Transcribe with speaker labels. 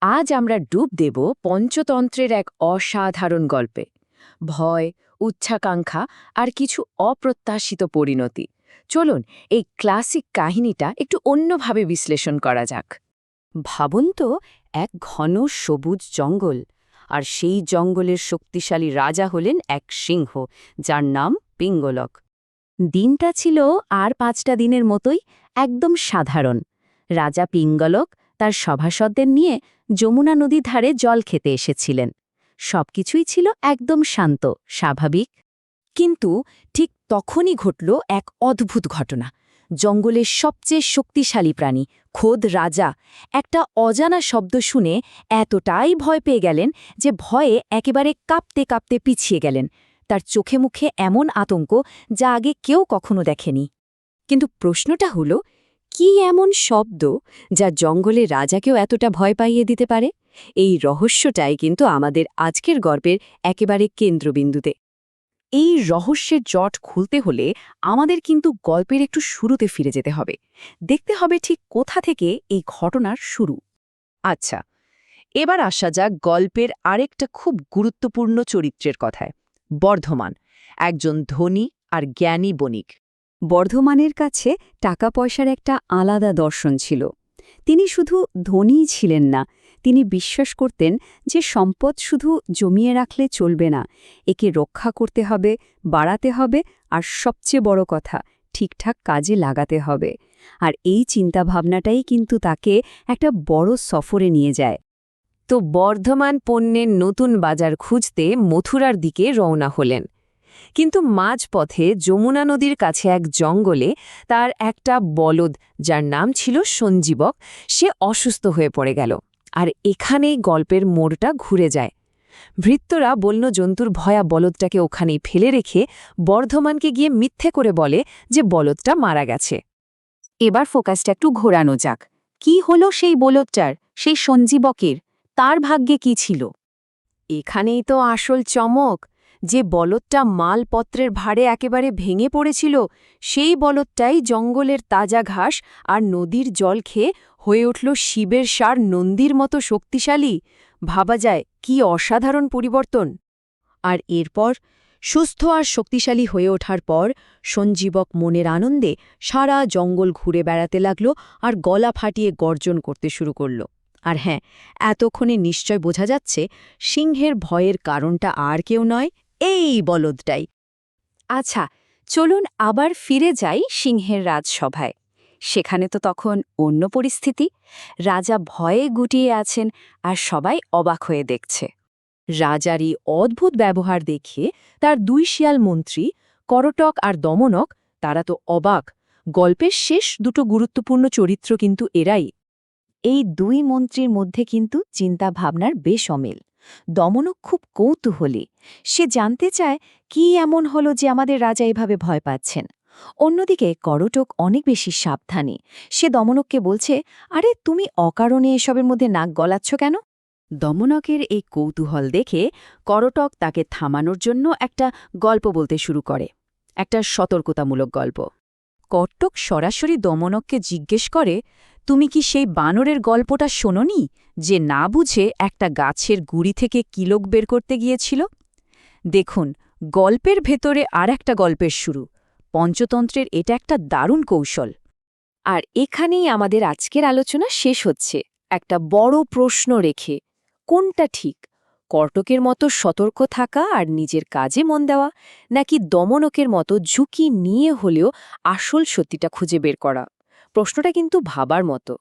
Speaker 1: আজ আমরা ডুব দেব পঞ্চতন্ত্রের এক অসাধারণ গল্পে। ভয়, উচ্চাকাঙ্ক্ষা আর কিছু অপ্রত্যাশিত পরিণতি। চলুন এই ক্লাসিক কাহিনীটা একটু অন্যভাবে বিশ্লেষণ করা যাক। ভাবুন তো, এক ঘন সবুজ জঙ্গল, আর সেই জঙ্গলের শক্তিশালী রাজা হলেন এক সিংহ, যার নাম পিঙ্গলক। দিনটা ছিল আর 5টা দিনের মতোই, একদম সাধারণ। রাজা পিঙ্গলক তার সভাসদদের নিয়ে যমুনা নদীর ধারে জল খেতে এসেছিলেন। সবকিছুই ছিল একদম শান্ত, স্বাভাবিক। কিন্তু ঠিক তখনই ঘটল এক অদ্ভুত ঘটনা। জঙ্গলের সবচেয়ে শক্তিশালী প্রাণী, খোদ রাজা, একটা অজানা শব্দ শুনে এতটাই ভয় পেয়ে গেলেন যে ভয়ে একেবারে কাঁপতে কাঁপতে পিছিয়ে গেলেন। তার চোখে মুখে এমন আতঙ্ক যা আগে কেউ কখনো দেখেনি। কিন্তু প্রশ্নটা হলো, কি এমন শব্দ যা জঙ্গলে রাজাকেও এতটা ভয় পাইয়ে দিতে পারে? এই রহস্যটাই কিন্তু আমাদের আজকের গল্পের একেবারে কেন্দ্রবিন্দুতে। এই রহস্যের জট খুলতে হলে আমাদের কিন্তু গল্পের একটু শুরুতে ফিরে যেতে হবে। দেখতে হবে ঠিক কোথা থেকে এই ঘটনার শুরু। আচ্ছা, এবার আসা যাক গল্পের আরেকটা খুব গুরুত্বপূর্ণ চরিত্রের কথায়। বর্ধমান, একজন ধনী আর জ্ঞানী বণিক।
Speaker 2: বর্ধমানের কাছে টাকা পয়সার একটা আলাদা দর্শন ছিল। তিনি শুধু ধনীই ছিলেন না, তিনি বিশ্বাস করতেন যে সম্পদ শুধু জমিয়ে রাখলে চলবে না, একে রক্ষা করতে হবে, বাড়াতে হবে, আর সবচেয়ে বড় কথা, ঠিকঠাক কাজে লাগাতে হবে। আর এই চিন্তাভাবনাটাই কিন্তু তাকে একটা বড় সফরে নিয়ে যায়।
Speaker 1: তো বর্ধমান পণ্যের নতুন বাজার খুঁজতে মথুরার দিকে রওনা হলেন। কিন্তু মাঝপথে যমুনা নদীর কাছে এক জঙ্গলে তার একটা বলদ, যার নাম ছিল সঞ্জীবক, সে অসুস্থ হয়ে পড়ে গেল। আর এখানেই গল্পের মোড়টা ঘুরে যায়। ভৃত্যরা বন্য জন্তুর ভয়া বলদটাকে ওখানেই ফেলে রেখে বর্ধমানকে গিয়ে মিথ্যে করে বলে যে বলদটা মারা গেছে। এবার ফোকাসটা একটু ঘোরানো যাক। কি হলো সেই বলদটার, সেই সঞ্জীবকের? তার ভাগ্যে কি ছিল? এখানেই তো আসল চমক। যে বলদটা মালপত্রের ভারে একেবারে ভেঙে পড়েছিল, সেই বলদটাই জঙ্গলের তাজা ঘাস আর নদীর জল খেয়ে হয়ে উঠল শিবের সার নন্দীর মতো শক্তিশালী। ভাবা যায় কি অসাধারণ পরিবর্তন। আর এরপর সুস্থ আর শক্তিশালী হয়ে ওঠার পর সঞ্জীবক মনের আনন্দে সারা জঙ্গল ঘুরে বেড়াতে লাগল আর গলা ফাটিয়ে গর্জন করতে শুরু করল। আর হ্যাঁ, এতক্ষণে নিশ্চয় বোঝা যাচ্ছে সিংহের ভয়ের কারণটা আর কেউ নয়, এই বলদটাই। আচ্ছা, চলুন আবার ফিরে যাই সিংহের রাজসভায়। সেখানে তো তখন অন্য পরিস্থিতি। রাজা ভয়ে গুটিয়ে আছেন আর সবাই অবাক হয়ে দেখছে। রাজার এই অদ্ভুত ব্যবহার দেখে তার 2 শিয়াল মন্ত্রী, করটক আর দমনক, তারা তো অবাক। গল্পের শেষ দুটো গুরুত্বপূর্ণ চরিত্র কিন্তু এরাই। এই 2 মন্ত্রীর মধ্যে কিন্তু চিন্তাভাবনার বেশ অমিল। দমনক খুব কৌতূহলী। সে জানতে চায় কি এমন হলো যে আমাদের রাজা এভাবে ভয় পাচ্ছেন। অন্যদিকে করটক অনেক বেশি সাবধানী। সে দমনককে বলছে, আরে তুমি অকারণে এসবের মধ্যে নাক গলাচ্ছ কেন? দমনকের এই কৌতূহল দেখে করটক তাকে থামানোর জন্য একটা গল্প বলতে শুরু করে, একটা সতর্কতামূলক গল্প। করটক সরাসরি দমনককে জিজ্ঞেস করে, তুমি কি সেই বানরের গল্পটা শোনোনি, যে না বুঝে একটা গাছের গুড়ি থেকে কিলোক বের করতে গিয়েছিল? দেখুন, গল্পের ভেতরে আর একটা গল্পের শুরু। পঞ্চতন্ত্রের এটা একটা দারুণ কৌশল। আর এখানেই আমাদের আজকের আলোচনা শেষ হচ্ছে, একটা বড় প্রশ্ন রেখে। কোনটা ঠিক, করটকের মতো সতর্ক থাকা আর নিজের কাজে মন দেওয়া, নাকি দমনকের মতো ঝুঁকি নিয়ে হলেও আসল সত্যিটা খুঁজে বের করা? প্রশ্নটা কিন্তু ভাবার মতো।